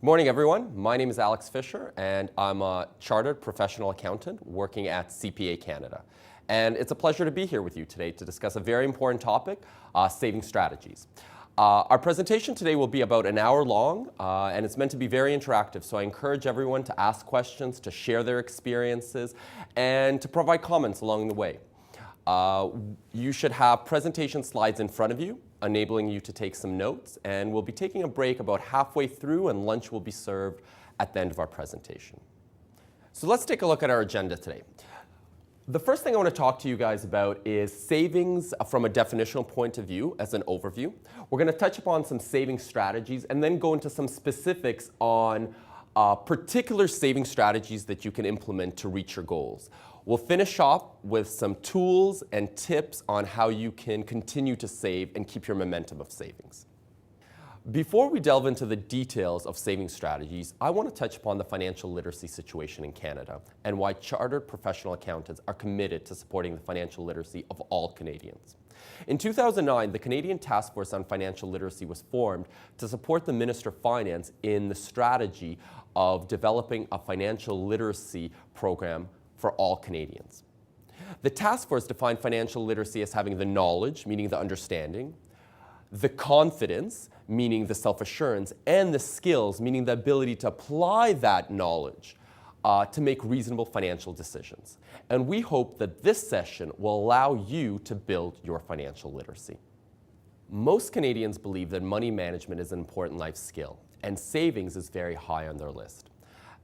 Good morning, everyone. My name is Alex Fisher, and I'm a chartered professional accountant working at CPA Canada. And it's a pleasure to be here with you today to discuss a very important topic, saving strategies. Our presentation today will be about an hour long, and it's meant to be very interactive, so I encourage everyone to ask questions, to share their experiences, and to provide comments along the way. You should have presentation slides in front of you, enabling you to take some notes, and we'll be taking a break about halfway through, and lunch will be served at the end of our presentation. So let's take a look at our agenda today. The first thing I want to talk to you guys about is savings from a definitional point of view as an overview. We're going to touch upon some saving strategies and then go into some specifics on particular saving strategies that you can implement to reach your goals. We'll finish off with some tools and tips on how you can continue to save and keep your momentum of savings. Before we delve into the details of saving strategies, I want to touch upon the financial literacy situation in Canada and why chartered professional accountants are committed to supporting the financial literacy of all Canadians. In 2009, the Canadian Task Force on Financial Literacy was formed to support the Minister of Finance in the strategy of developing a financial literacy program for all Canadians. The task force defined financial literacy as having the knowledge, meaning the understanding, the confidence, meaning the self-assurance, and the skills, meaning the ability to apply that knowledge to make reasonable financial decisions. And we hope that this session will allow you to build your financial literacy. Most Canadians believe that money management is an important life skill, and savings is very high on their list.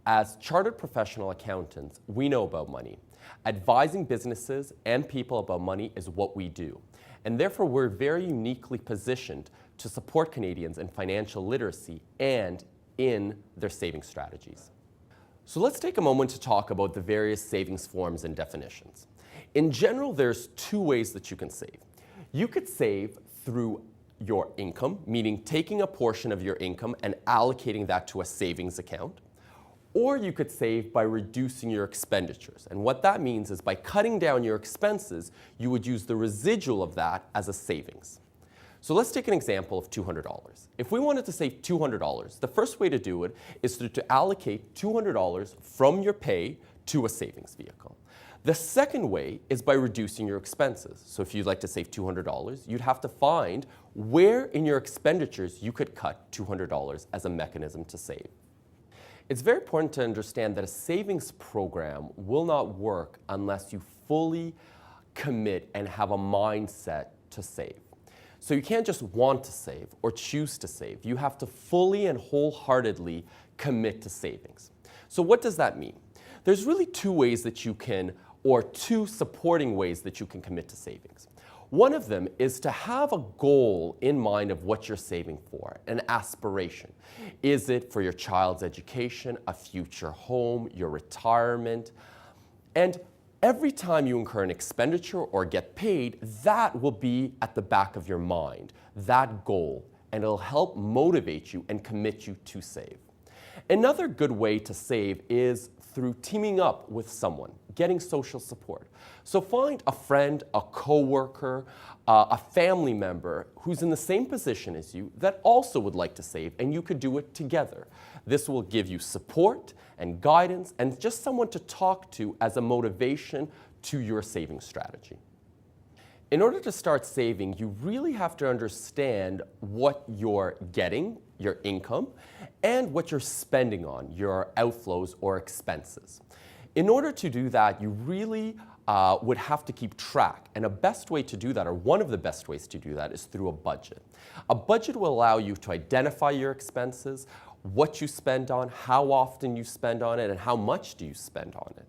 As chartered professional accountants, we know about money. Advising businesses and people about money is what we do. And therefore, we're very uniquely positioned to support Canadians in financial literacy and in their saving strategies. So let's take a moment to talk about the various savings forms and definitions. In general, there's two ways that you can save. You could save through your income, meaning taking a portion of your income and allocating that to a savings account. Or you could save by reducing your expenditures. And what that means is by cutting down your expenses, you would use the residual of that as a savings. So let's take an example of $200. If we wanted to save $200, the first way to do it is to allocate $200 from your pay to a savings vehicle. The second way is by reducing your expenses. So if you'd like to save $200, you'd have to find where in your expenditures you could cut $200 as a mechanism to save. It's very important to understand that a savings program will not work unless you fully commit and have a mindset to save. So you can't just want to save or choose to save. You have to fully and wholeheartedly commit to savings. So what does that mean? There's really two ways that you can, or two supporting ways that you can commit to savings. One of them is to have a goal in mind of what you're saving for, an aspiration. Is it for your child's education, a future home, your retirement? And every time you incur an expenditure or get paid, that will be at the back of your mind, that goal, and it'll help motivate you and commit you to save. Another good way to save is through teaming up with someone, getting social support. So find a friend, a coworker, a family member who's in the same position as you that also would like to save, and you could do it together. This will give you support and guidance and just someone to talk to as a motivation to your saving strategy. In order to start saving, you really have to understand what you're getting, your income, and what you're spending on, your outflows or expenses. In order to do that, you really would have to keep track. And a best way to do that, or one of the best ways to do that, is through a budget. A budget will allow you to identify your expenses, what you spend on, how often you spend on it, and how much do you spend on it.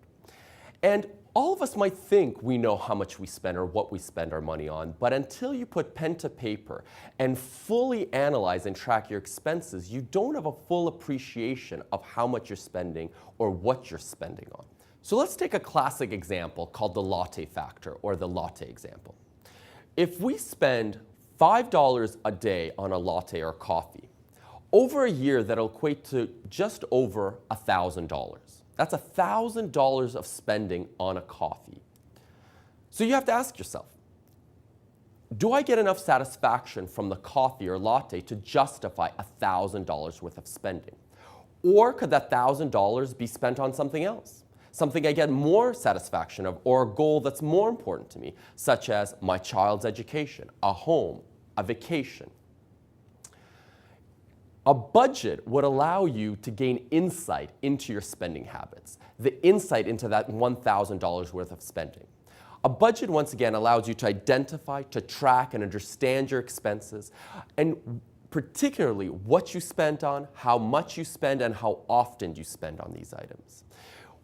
And all of us might think we know how much we spend or what we spend our money on, but until you put pen to paper and fully analyze and track your expenses, you don't have a full appreciation of how much you're spending or what you're spending on. So let's take a classic example called the latte factor, or the latte example. If we spend $5 a day on a latte or coffee, over a year that'll equate to just over $1,000. That's $1,000 of spending on a coffee. So you have to ask yourself, do I get enough satisfaction from the coffee or latte to justify $1,000 worth of spending? Or could that $1,000 be spent on something else? Something I get more satisfaction of, or a goal that's more important to me, such as my child's education, a home, a vacation. A budget would allow you to gain insight into your spending habits, the insight into that $1,000 worth of spending. A budget, once again, allows you to identify, to track, and understand your expenses, and particularly what you spent on, how much you spend, and how often you spend on these items.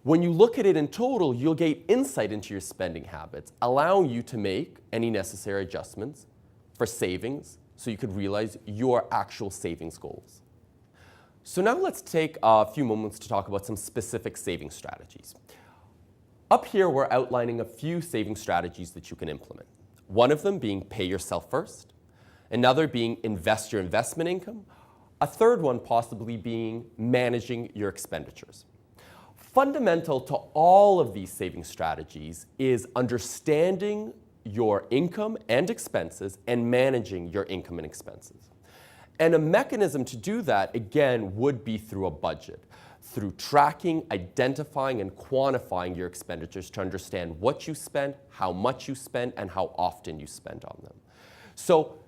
When you look at it in total, you'll gain insight into your spending habits, allowing you to make any necessary adjustments for savings so you could realize your actual savings goals. So now let's take a few moments to talk about some specific saving strategies. Up here, we're outlining a few saving strategies that you can implement. One of them being pay yourself first, another being invest your investment income, a third one possibly being managing your expenditures. Fundamental to all of these saving strategies is understanding your income and expenses and managing your income and expenses. And a mechanism to do that, again, would be through a budget, through tracking, identifying, and quantifying your expenditures to understand what you spend, how much you spend, and how often you spend on them. So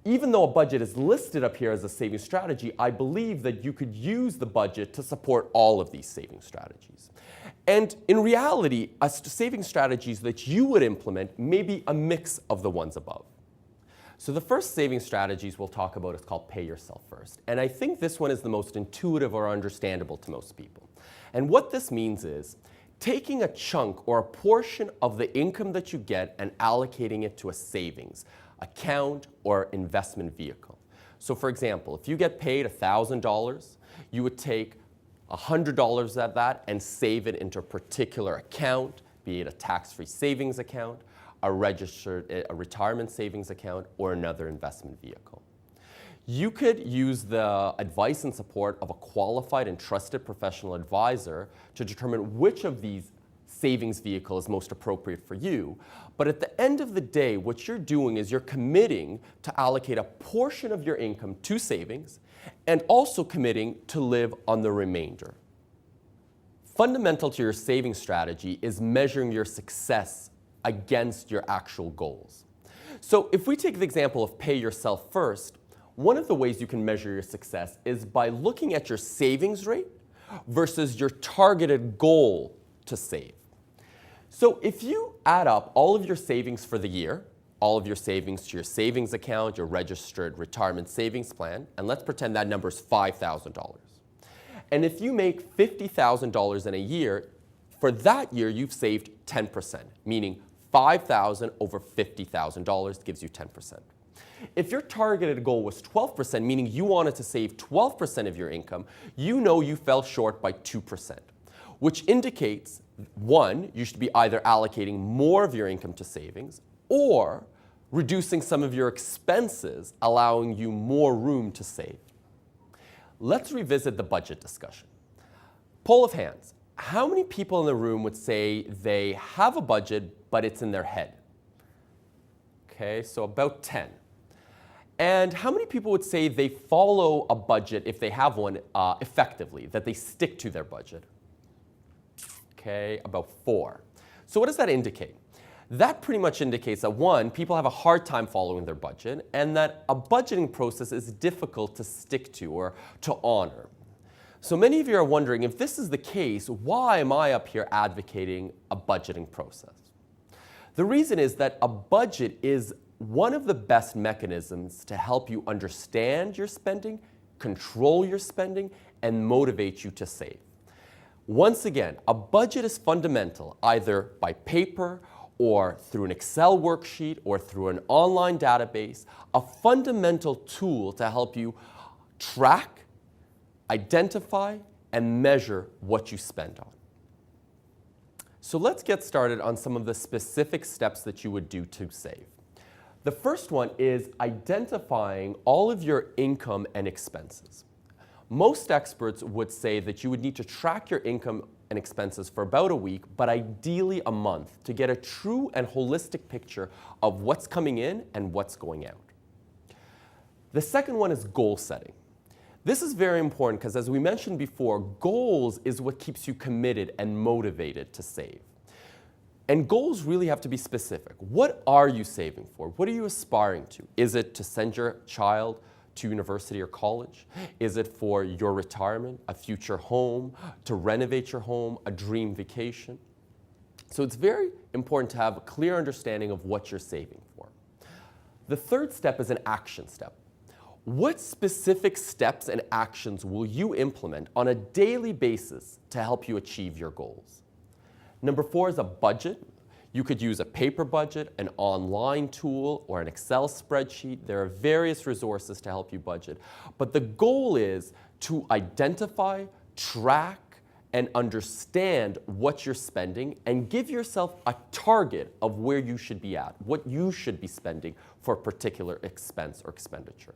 even though a budget is listed up here as a saving strategy, I believe that you could use the budget to support all of these saving strategies. And in reality, saving strategies that you would implement may be a mix of the ones above. So the first saving strategies we'll talk about is called pay yourself first. And I think this one is the most intuitive or understandable to most people. And what this means is taking a chunk or a portion of the income that you get and allocating it to a savings account or investment vehicle. So for example, if you get paid $1,000, you would take $100 of that and save it into a particular account, be it a tax-free savings account, a retirement savings account, or another investment vehicle. You could use the advice and support of a qualified and trusted professional advisor to determine which of these savings vehicle is most appropriate for you. But at the end of the day, what you're doing is you're committing to allocate a portion of your income to savings and also committing to live on the remainder. Fundamental to your saving strategy is measuring your success against your actual goals. So if we take the example of pay yourself first, one of the ways you can measure your success is by looking at your savings rate versus your targeted goal to save. So if you add up all of your savings for the year, all of your savings to your savings account, your registered retirement savings plan, and let's pretend that number is $5,000. And if you make $50,000 in a year, for that year you've saved 10%, meaning $5,000 over $50,000 gives you 10%. If your targeted goal was 12%, meaning you wanted to save 12% of your income, you know you fell short by 2%, which indicates, one, you should be either allocating more of your income to savings or reducing some of your expenses, allowing you more room to save. Let's revisit the budget discussion. Poll of hands. How many people in the room would say they have a budget, but it's in their head? Okay, so about 10. And how many people would say they follow a budget, if they have one, effectively, that they stick to their budget? Okay, about 4. So what does that indicate? That pretty much indicates that, one, people have a hard time following their budget, and that a budgeting process is difficult to stick to or to honor. So many of you are wondering, if this is the case, why am I up here advocating a budgeting process? The reason is that a budget is one of the best mechanisms to help you understand your spending, control your spending, and motivate you to save. Once again, a budget is fundamental, either by paper or through an Excel worksheet or through an online database, a fundamental tool to help you track, identify, and measure what you spend on. So let's get started on some of the specific steps that you would do to save. The first one is identifying all of your income and expenses. Most experts would say that you would need to track your income and expenses for about a week, but ideally a month, to get a true and holistic picture of what's coming in and what's going out. The second one is goal setting. This is very important because, as we mentioned before, goals is what keeps you committed and motivated to save. And goals really have to be specific. What are you saving for? What are you aspiring to? Is it to send your child to university or college? Is it for your retirement, a future home, to renovate your home, a dream vacation? So it's very important to have a clear understanding of what you're saving for. The third step is an action step. What specific steps and actions will you implement on a daily basis to help you achieve your goals? Number 4 is a budget. You could use a paper budget, an online tool, or an Excel spreadsheet. There are various resources to help you budget. But the goal is to identify, track, and understand what you're spending and give yourself a target of where you should be at, what you should be spending for a particular expense or expenditure.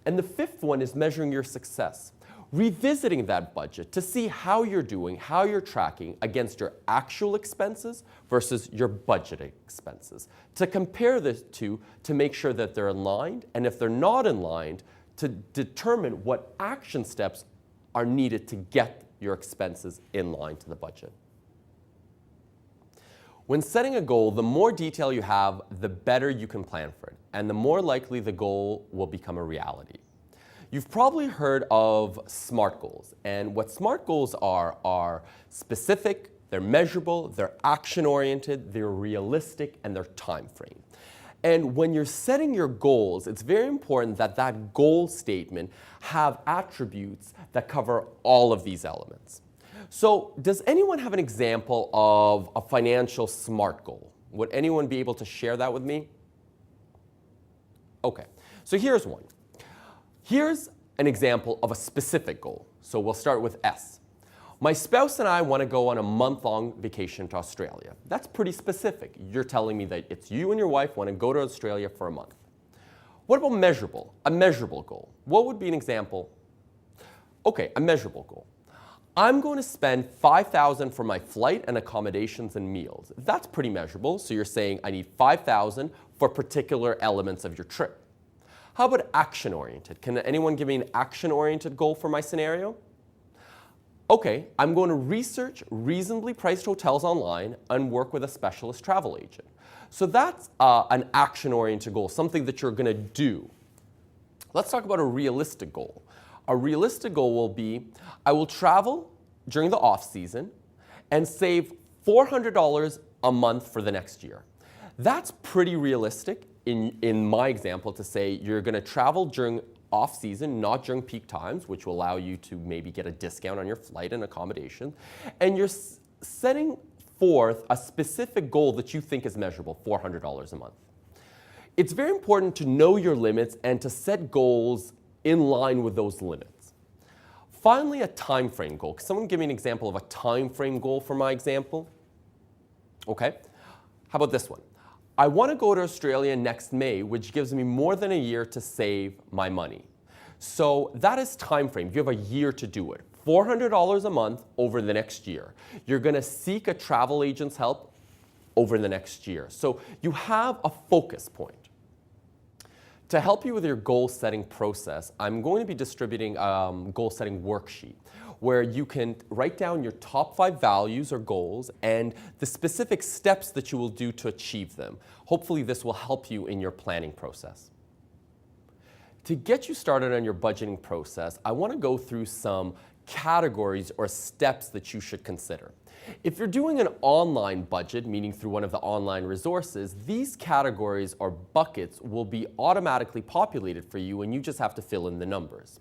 And the 5th one is measuring your success. Revisiting that budget to see how you're doing, how you're tracking against your actual expenses versus your budgeted expenses. To compare the two to make sure that they're aligned, and if they're not aligned, to determine what action steps are needed to get your expenses in line to the budget. When setting a goal, the more detail you have, the better you can plan for it, and the more likely the goal will become a reality. You've probably heard of SMART goals, and what SMART goals are specific, they're measurable, they're action-oriented, they're realistic, and they're time-frame. And when you're setting your goals, it's very important that that goal statement have attributes that cover all of these elements. So does anyone have an example of a financial SMART goal? Would anyone be able to share that with me? Okay, so here's one. Here's an example of a specific goal. So we'll start with S. My spouse and I want to go on a month-long vacation to Australia. That's pretty specific. You're telling me that it's you and your wife want to go to Australia for a month. What about measurable? A measurable goal. What would be an example? Okay, a measurable goal. I'm going to spend $5,000 for my flight and accommodations and meals. That's pretty measurable. So you're saying I need $5,000 for particular elements of your trip. How about action-oriented? Can anyone give me an action-oriented goal for my scenario? Okay, I'm going to research reasonably priced hotels online and work with a specialist travel agent. So that's an action-oriented goal, something that you're going to do. Let's talk about a realistic goal. A realistic goal will be, I will travel during the off-season and save $400 a month for the next year. That's pretty realistic in my example to say you're going to travel during off-season, not during peak times, which will allow you to maybe get a discount on your flight and accommodation. And you're setting forth a specific goal that you think is measurable, $400 a month. It's very important to know your limits and to set goals in line with those limits. Finally, a time frame goal. Can someone give me an example of a time frame goal for my example? Okay. How about this one? I want to go to Australia next May, which gives me more than a year to save my money. So that is time frame. You have a year to do it. $400 a month over the next year. You're going to seek a travel agent's help over the next year. So you have a focus point. To help you with your goal setting process, I'm going to be distributing a goal setting worksheet where you can write down your top 5 values or goals and the specific steps that you will do to achieve them. Hopefully this will help you in your planning process. To get you started on your budgeting process, I want to go through some categories or steps that you should consider. If you're doing an online budget, meaning through one of the online resources, these categories or buckets will be automatically populated for you and you just have to fill in the numbers.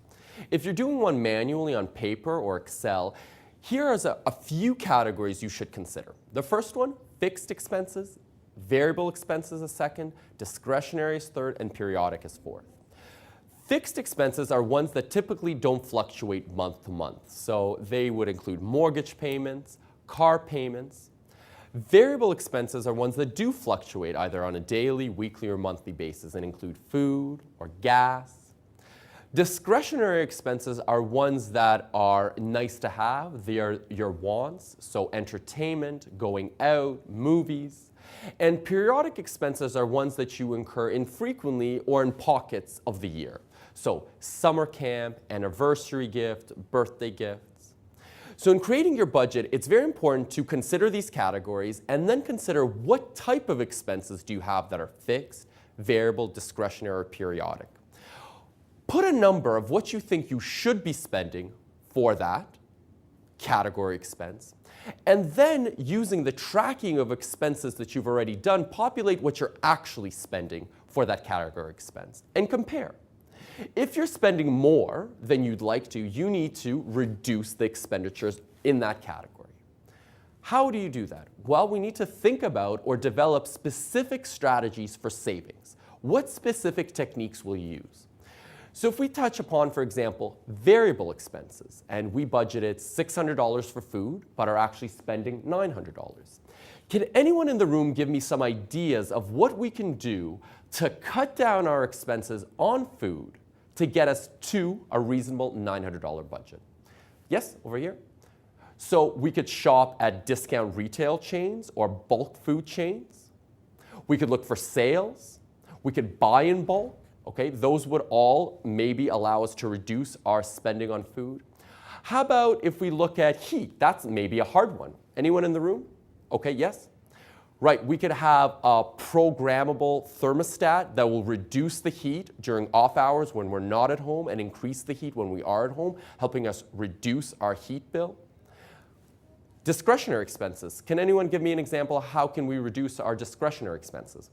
If you're doing one manually on paper or Excel, here are a few categories you should consider. The first one, fixed expenses, variable expenses is second, discretionary is third, and periodic is fourth. Fixed expenses are ones that typically don't fluctuate month to month. So they would include mortgage payments, car payments. Variable expenses are ones that do fluctuate either on a daily, weekly, or monthly basis and include food or gas. Discretionary expenses are ones that are nice to have. They are your wants, so entertainment, going out, movies. And periodic expenses are ones that you incur infrequently or in pockets of the year. So summer camp, anniversary gift, birthday gifts. So in creating your budget, it's very important to consider these categories and then consider what type of expenses do you have that are fixed, variable, discretionary, or periodic. Put a number of what you think you should be spending for that category expense, and then using the tracking of expenses that you've already done, populate what you're actually spending for that category expense and compare. If you're spending more than you'd like to, you need to reduce the expenditures in that category. How do you do that? Well, we need to think about or develop specific strategies for savings. What specific techniques will you use? So if we touch upon, for example, variable expenses, and we budgeted $600 for food, but are actually spending $900. Can anyone in the room give me some ideas of what we can do to cut down our expenses on food to get us to a reasonable $900 budget? Yes, over here. So we could shop at discount retail chains or bulk food chains. We could look for sales. We could buy in bulk. Okay, those would all maybe allow us to reduce our spending on food. How about if we look at heat? That's maybe a hard one. Anyone in the room? Okay, yes? Right, we could have a programmable thermostat that will reduce the heat during off hours when we're not at home and increase the heat when we are at home, helping us reduce our heat bill. Discretionary expenses. Can anyone give me an example of how can we reduce our discretionary expenses?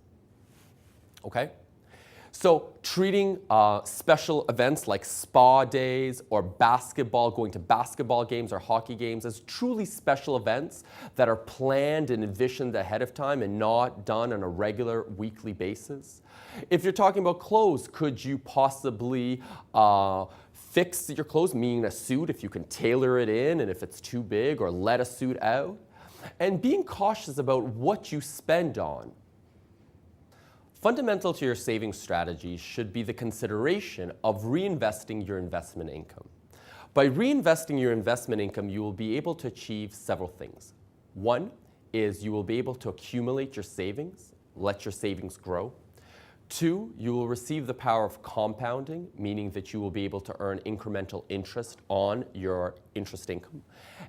Okay. So treating special events like spa days or basketball, going to basketball games or hockey games as truly special events that are planned and envisioned ahead of time and not done on a regular weekly basis. If you're talking about clothes, could you possibly fix your clothes, meaning a suit, if you can tailor it in and if it's too big, or let a suit out? And being cautious about what you spend on. Fundamental to your savings strategy should be the consideration of reinvesting your investment income. By reinvesting your investment income, you will be able to achieve several things. One is you will be able to accumulate your savings, let your savings grow. Two, you will receive the power of compounding, meaning that you will be able to earn incremental interest on your interest income.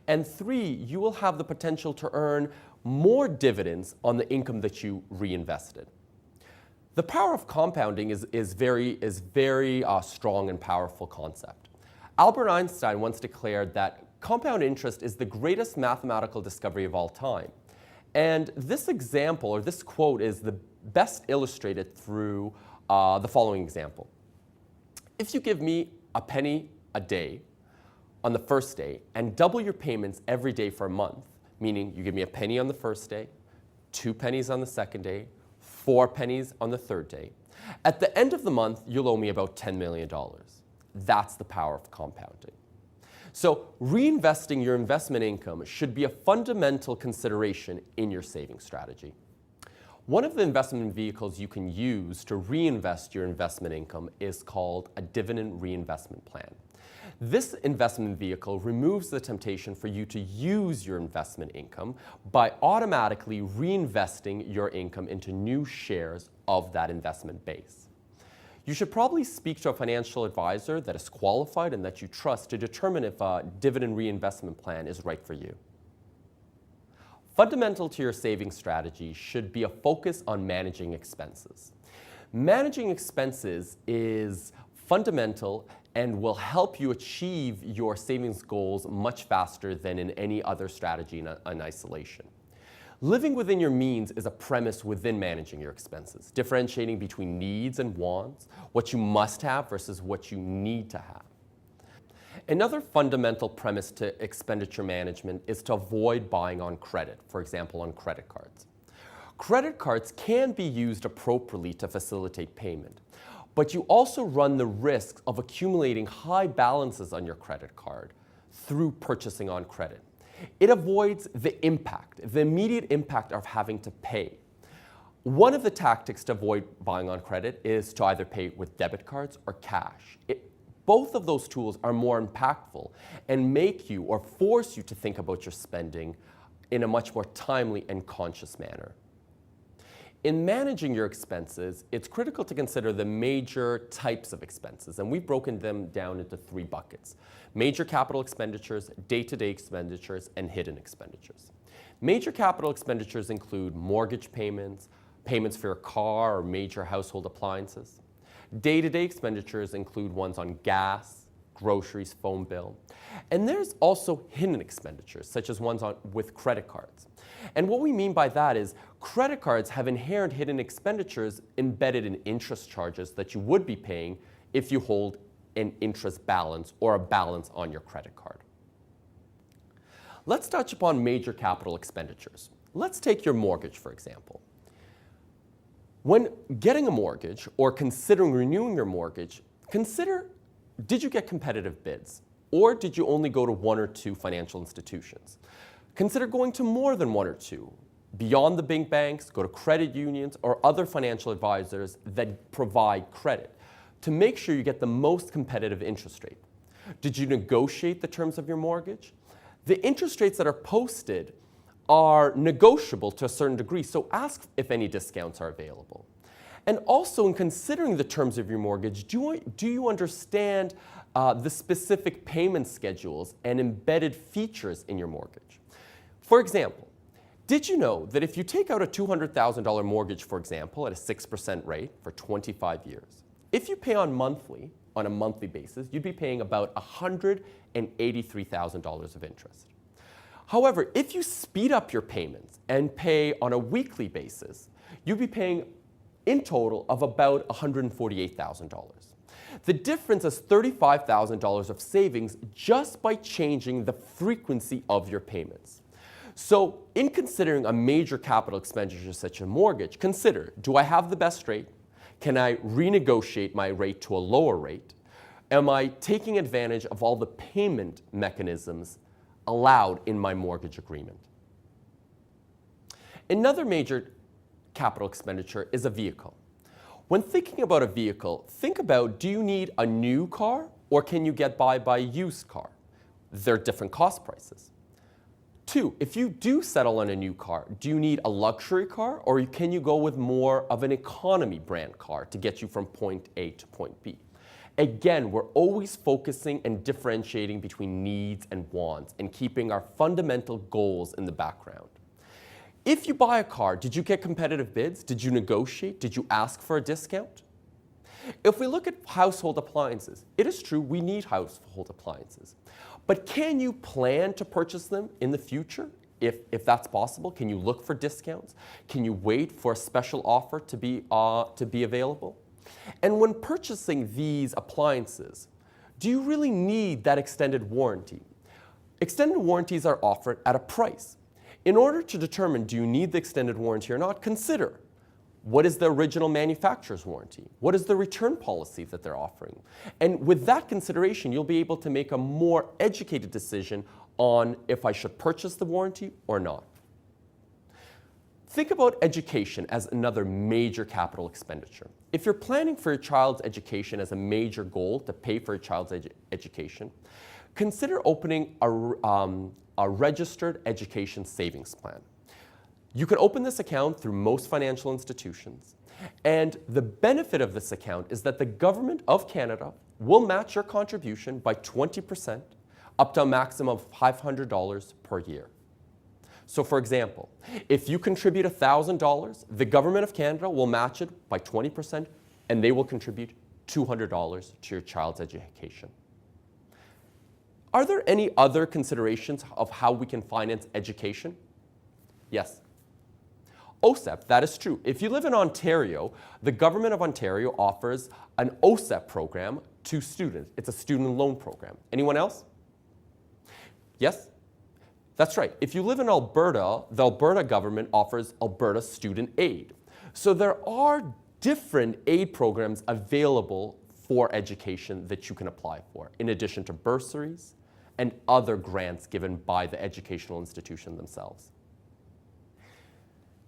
And three, you will have the potential to earn more dividends on the income that you reinvested. The power of compounding is very strong and powerful concept. Albert Einstein once declared that compound interest is the greatest mathematical discovery of all time. And this example, or this quote, is the best illustrated through the following example. If you give me a penny a day on the first day and double your payments every day for a month, meaning you give me a penny on the first day, 2 pennies on the second day, 4 pennies on the third day. At the end of the month, you'll owe me about $10 million. That's the power of compounding. So reinvesting your investment income should be a fundamental consideration in your saving strategy. One of the investment vehicles you can use to reinvest your investment income is called a dividend reinvestment plan. This investment vehicle removes the temptation for you to use your investment income by automatically reinvesting your income into new shares of that investment base. You should probably speak to a financial advisor that is qualified and that you trust to determine if a dividend reinvestment plan is right for you. Fundamental to your saving strategy should be a focus on managing expenses. Managing expenses is fundamental and will help you achieve your savings goals much faster than in any other strategy in isolation. Living within your means is a premise within managing your expenses, differentiating between needs and wants, what you must have versus what you need to have. Another fundamental premise to expenditure management is to avoid buying on credit, for example, on credit cards. Credit cards can be used appropriately to facilitate payment, but you also run the risk of accumulating high balances on your credit card through purchasing on credit. It avoids the immediate impact of having to pay. One of the tactics to avoid buying on credit is to either pay with debit cards or cash. Both of those tools are more impactful and make you or force you to think about your spending in a much more timely and conscious manner. in managing your expenses, it's critical to consider the major types of expenses, and we've broken them down into 3 buckets: major capital expenditures, day-to-day expenditures, and hidden expenditures. Major capital expenditures include mortgage payments, payments for your car or major household appliances. Day-to-day expenditures include ones on gas, groceries, phone bill. And there's also hidden expenditures, such as ones with credit cards. And what we mean by that is credit cards have inherent hidden expenditures embedded in interest charges that you would be paying if you hold an interest balance or a balance on your credit card. Let's touch upon major capital expenditures. Let's take your mortgage, for example. When getting a mortgage or considering renewing your mortgage, consider, did you get competitive bids? Or did you only go to 1 or 2 financial institutions? Consider going to more than 1 or 2. Beyond the big banks, go to credit unions or other financial advisors that provide credit to make sure you get the most competitive interest rate. Did you negotiate the terms of your mortgage? The interest rates that are posted are negotiable to a certain degree, so ask if any discounts are available. And also, in considering the terms of your mortgage, do you understand the specific payment schedules and embedded features in your mortgage? For example, did you know that if you take out a $200,000 mortgage, for example, at a 6% rate for 25 years, if you pay on a monthly basis, you'd be paying about $183,000 of interest. However, if you speed up your payments and pay on a weekly basis, you'd be paying in total of about $148,000. The difference is $35,000 of savings just by changing the frequency of your payments. So in considering a major capital expenditure such as a mortgage, consider, do I have the best rate? Can I renegotiate my rate to a lower rate? Am I taking advantage of all the payment mechanisms allowed in my mortgage agreement? Another major capital expenditure is a vehicle. When thinking about a vehicle, think about, do you need a new car or can you get by a used car? They're different cost prices. 2, if you do settle on a new car, do you need a luxury car or can you go with more of an economy brand car to get you from point A to point B? Again, we're always focusing and differentiating between needs and wants and keeping our fundamental goals in the background. If you buy a car, did you get competitive bids? Did you negotiate? Did you ask for a discount? If we look at household appliances, it is true we need household appliances. But can you plan to purchase them in the future? If that's possible, can you look for discounts? Can you wait for a special offer to be available? And when purchasing these appliances, do you really need that extended warranty? Extended warranties are offered at a price. In order to determine do you need the extended warranty or not, consider what is the original manufacturer's warranty? What is the return policy that they're offering? And with that consideration, you'll be able to make a more educated decision on if I should purchase the warranty or not. Think about education as another major capital expenditure. If you're planning for your child's education as a major goal to pay for your child's education, consider opening a registered education savings plan. You can open this account through most financial institutions, and the benefit of this account is that the Government of Canada will match your contribution by 20% up to a maximum of $500 per year. So for example, if you contribute $1,000, the Government of Canada will match it by 20% and they will contribute $200 to your child's education. Are there any other considerations of how we can finance education? Yes. OSEP, that is true. If you live in Ontario, the Government of Ontario offers an OSEP program to students. It's a student loan program. Anyone else? Yes? That's right. If you live in Alberta, the Alberta government offers Alberta Student Aid. So there are different aid programs available for education that you can apply for, in addition to bursaries and other grants given by the educational institution themselves.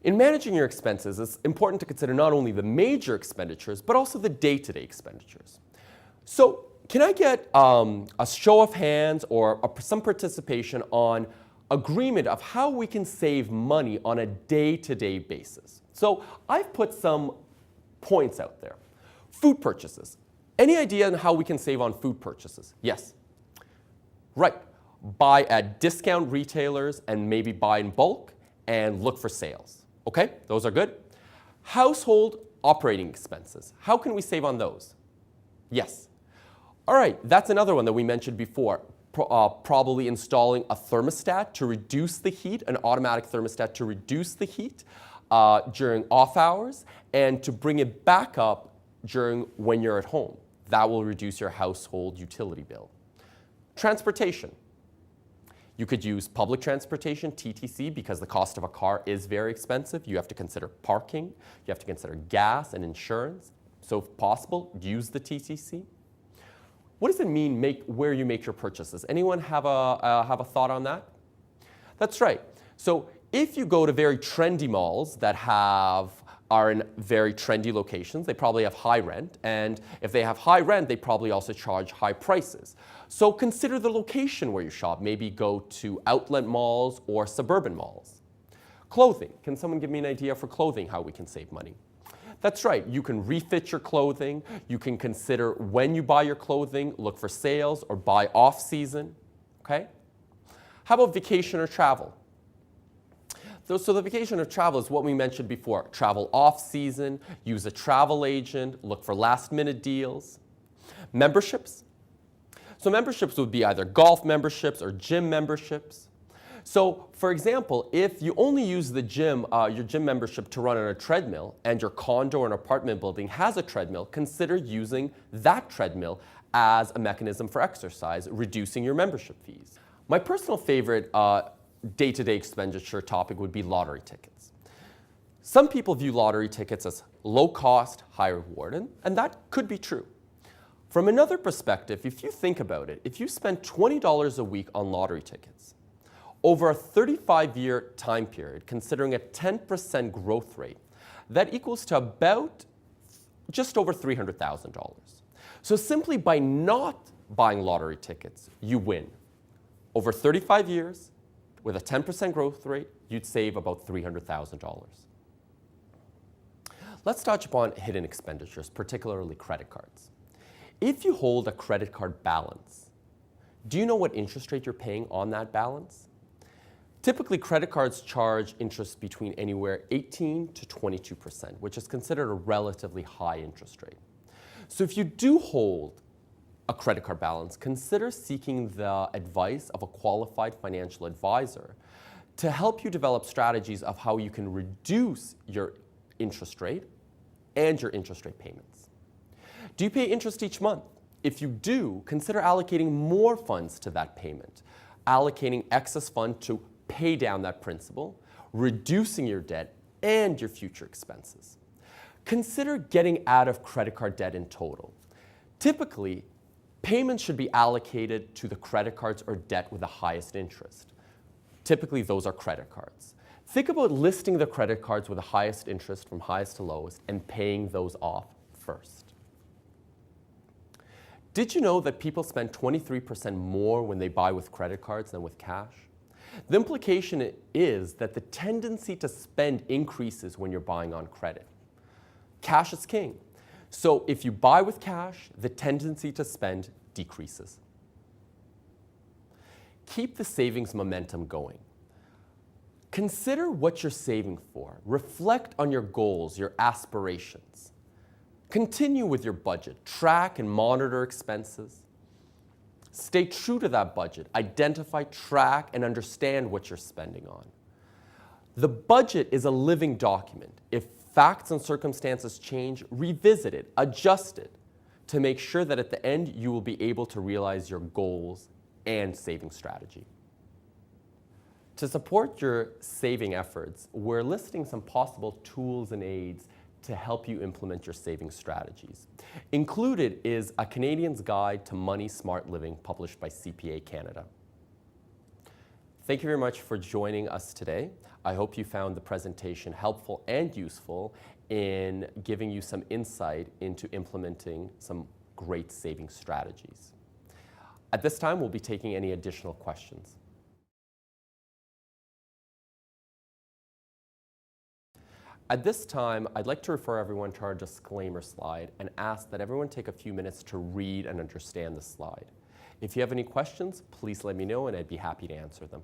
In managing your expenses, it's important to consider not only the major expenditures, but also the day-to-day expenditures. So can I get a show of hands or some participation on agreement of how we can save money on a day-to-day basis? So I've put some points out there. Food purchases. Any idea on how we can save on food purchases? Yes. Right. Buy at discount retailers and maybe buy in bulk and look for sales. Okay, those are good. Household operating expenses. How can we save on those? Yes. All right, that's another one that we mentioned before. Probably installing a thermostat to reduce the heat, an automatic thermostat to reduce the heat during off hours and to bring it back up during when you're at home. That will reduce your household utility bill. Transportation. You could use public transportation, TTC, because the cost of a car is very expensive. You have to consider parking. You have to consider gas and insurance. So if possible, use the TTC. What does it mean where you make your purchases? Anyone have a thought on that? That's right. So if you go to very trendy malls that are in very trendy locations, they probably have high rent. And if they have high rent, they probably also charge high prices. So consider the location where you shop. Maybe go to outlet malls or suburban malls. Clothing. Can someone give me an idea for clothing, how we can save money? That's right. You can refit your clothing. You can consider when you buy your clothing, look for sales or buy off season. Okay? How about vacation or travel? So the vacation or travel is what we mentioned before. Travel off season, use a travel agent, look for last minute deals. Memberships. So memberships would be either golf memberships or gym memberships. So for example, if you only use the gym, your gym membership to run on a treadmill and your condo or an apartment building has a treadmill, consider using that treadmill as a mechanism for exercise, reducing your membership fees. My personal favorite day-to-day expenditure topic would be lottery tickets. Some people view lottery tickets as low cost, high reward, and that could be true. From another perspective, if you think about it, if you spend $20 a week on lottery tickets, over a 35-year time period, considering a 10% growth rate, that equals to about just over $300,000. So simply by not buying lottery tickets, you win. Over 35 years, with a 10% growth rate, you'd save about $300,000. Let's touch upon hidden expenditures, particularly credit cards. If you hold a credit card balance, do you know what interest rate you're paying on that balance? Typically, credit cards charge interest between anywhere 18 to 22%, which is considered a relatively high interest rate. So if you do hold a credit card balance, consider seeking the advice of a qualified financial advisor to help you develop strategies of how you can reduce your interest rate and your interest rate payments. Do you pay interest each month? If you do, consider allocating more funds to that payment, allocating excess fund to pay down that principal, reducing your debt and your future expenses. Consider getting out of credit card debt in total. Typically, payments should be allocated to the credit cards or debt with the highest interest. Typically, those are credit cards. Think about listing the credit cards with the highest interest from highest to lowest and paying those off first. Did you know that people spend 23% more when they buy with credit cards than with cash? The implication is that the tendency to spend increases when you're buying on credit. Cash is king. So if you buy with cash, the tendency to spend decreases. Keep the savings momentum going. Consider what you're saving for. Reflect on your goals, your aspirations. Continue with your budget. Track and monitor expenses. Stay true to that budget. Identify, track, and understand what you're spending on. The budget is a living document. If facts and circumstances change, revisit it, adjust it to make sure that at the end you will be able to realize your goals and saving strategy. To support your saving efforts, we're listing some possible tools and aids to help you implement your saving strategies. Included is a Canadian's Guide to Money Smart Living published by CPA Canada. Thank you very much for joining us today. I hope you found the presentation helpful and useful in giving you some insight into implementing some great saving strategies. At this time, we'll be taking any additional questions. At this time, I'd like to refer everyone to our disclaimer slide and ask that everyone take a few minutes to read and understand the slide. If you have any questions, please let me know and I'd be happy to answer them.